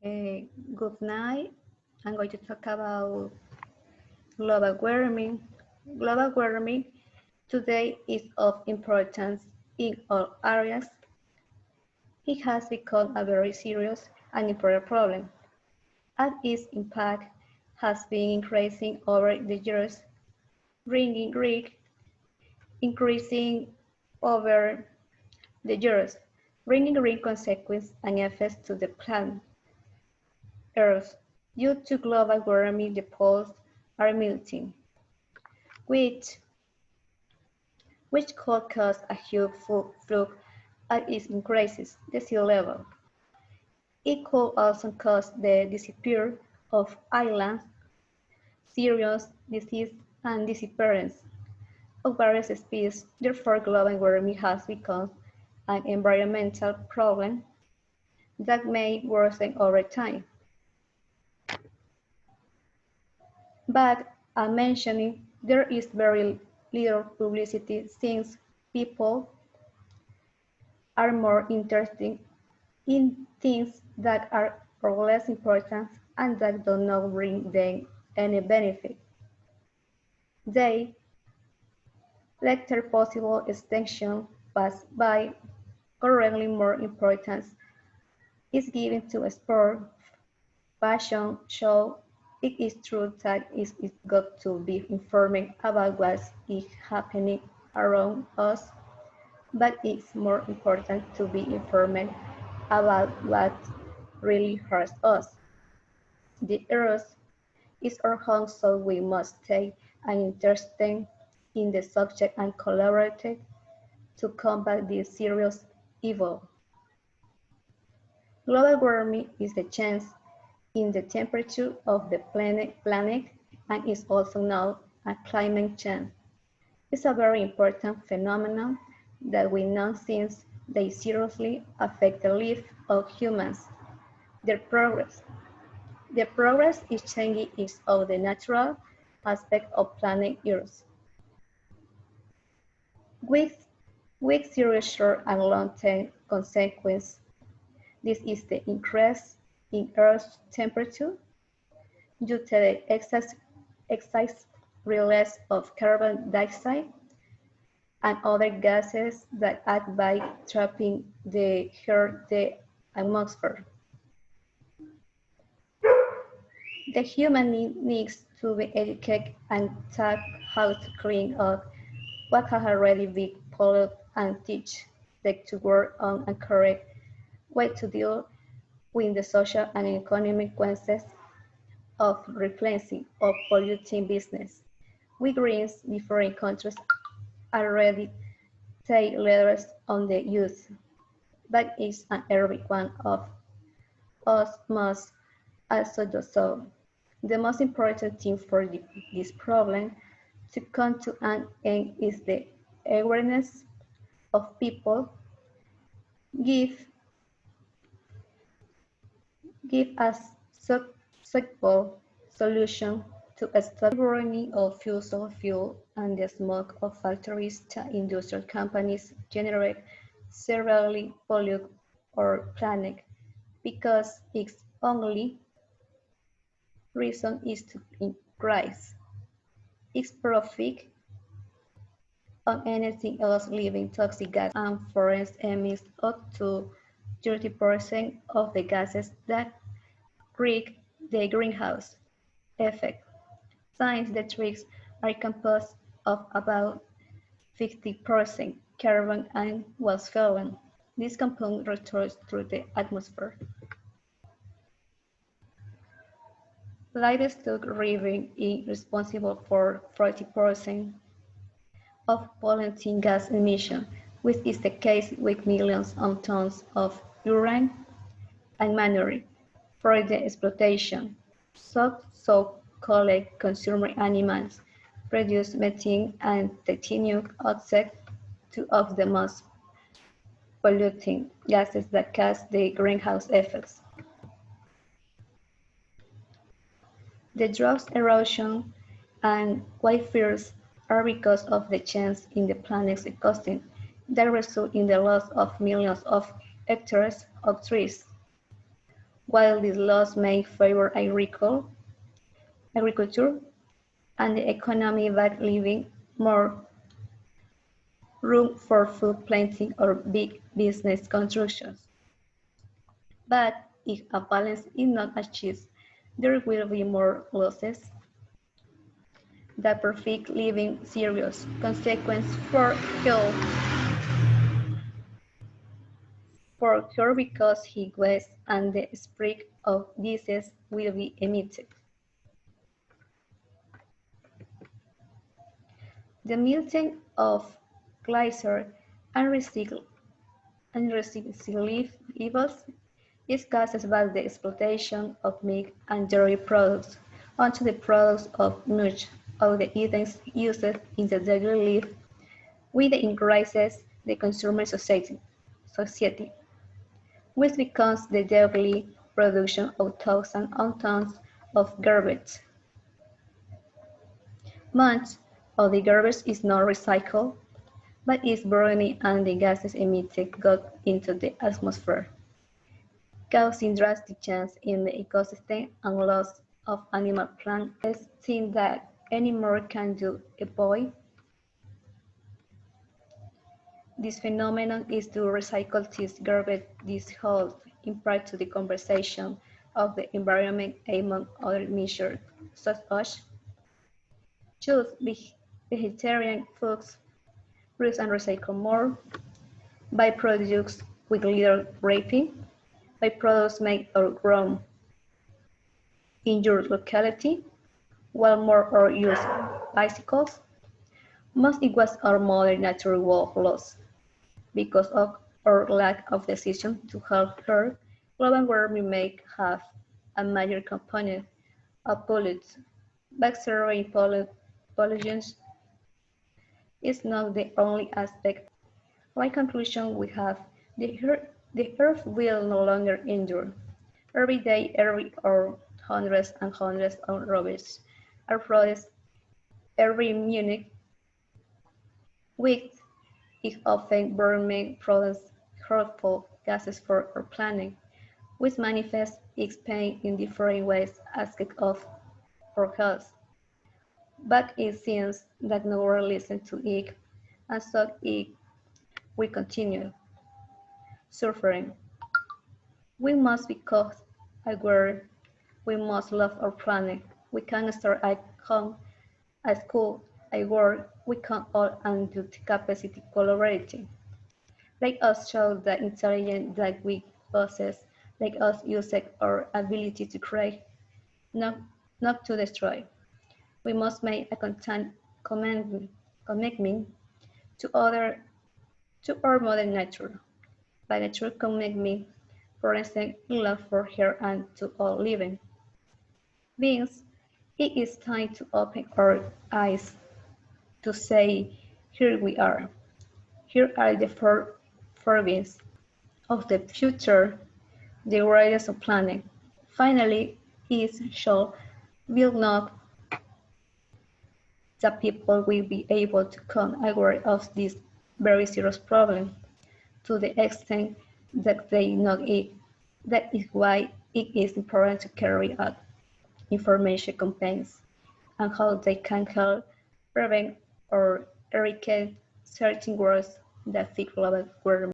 Uh, Good night. I'm going to talk about global warming. Global warming today is of importance in all areas. It has become a very serious and important problem, and its impact has been increasing over the years, increasing over the years, bringing real consequences and effects to the planet Earth. Due to global warming, the poles are melting, which could cause a huge flood as it increases the sea level. It could also cause the disappearance of islands, serious disease, and disappearance of various species. Therefore, global warming has become an environmental problem that may worsen over time. But as mentioning, there is very little publicity since people are more interested in things that are or less important and that do not bring them any benefit. They let their possible extinction pass by. Currently, more importance is given to sport, fashion, show. It is true that it is got to be informed about what is happening around us, but it's more important to be informed about what really hurts us. The earth is our home, so we must take an interest in the subject and collaborate to combat this serious evil. Global warming is the change in the temperature of the planet and is also known as climate change. It's a very important phenomenon that we know since they seriously affect the life of humans. Their progress. The progress is changing is of the natural aspect of planet Earth. With serious short and long-term consequences, this is the increase in Earth's temperature due to the excess release of carbon dioxide and other gases that act by trapping the atmosphere. The human needs to be educated and taught how to clean up what has already been polluted and teach them to work on a correct way to deal with the social and economic consequences of replenishing or polluting business. We Greens, different countries already take leaders on the use, but each and every one of us must also do so. The most important thing for this problem to come to an end is the awareness of people, give us suitable solution to stop burning of fossil fuel and the smoke of factories that industrial companies generate severely pollute our planet because its only reason is to increase its profit on anything else leaving toxic gas and forests emits up to 30% of the gases that create the greenhouse effect. Since the trees are composed of about 50% carbon and was fuel, this compound returns through the atmosphere. Livestock rearing is responsible for 40% of polluting gas emission, which is the case with millions of tons of urine and manure for the exploitation. So-called consumer animals produce methane and titanium oxide, two of the most polluting gases that cause the greenhouse effects. The drought, erosion, and wildfires are because of the change in the planet's ecosystem that result in the loss of millions of hectares of trees. While these laws may favor agriculture and the economy by leaving more room for food planting or big business constructions. But if a balance is not achieved, there will be more losses. The perfect living serious consequence for her because he wastes and the spread of disease will be emitted. The melting of glacier and recycled levels is caused by the exploitation of meat and dairy products onto the products of much of the items used in the daily life, which increases the consumer society, which becomes the daily production of thousands of tons of garbage. Much of the garbage is not recycled, but is burned and the gases emitted go into the atmosphere, causing drastic changes in the ecosystem and loss of animal plant. There's thing that any more can do avoid this phenomenon is to recycle this garbage. This holds in part to the conversation of the environment among other measures, such as choose vegetarian foods, reuse and recycle more, buy products with little wrapping, buy products made or grown in your locality, while more or use bicycles. Most it was our modern natural world lost because of our lack of decision to help her. Global warming may have a major component of pollutants, but zeroing pollutants is not the only aspect. Like conclusion we have, the earth will no longer endure. Every day, every hour, hundreds and hundreds of robots are produced every minute, with it often burning products harmful gases for our planet, which manifest its pain in different ways aspects of our health. But it seems that no one listens to it, and so we continue suffering. We must be aware. We must love our planet. We can start at home, at school, at work. We can all undo the capacity collaborating. Let us show the intelligence that we possess. Let us use our ability to create, not, not to destroy. We must make a commitment to our mother nature, by a true commitment, for instance, in love for her and to all living beings. It is time to open our eyes to say, here we are. Here are the four beings of the future, the greatest of planet. Finally, it shall will not that people will be able to become aware of this very serious problem to the extent that they know it. That is why it is important to carry out information campaigns and how they can help prevent or eradicate certain words that affect global warming.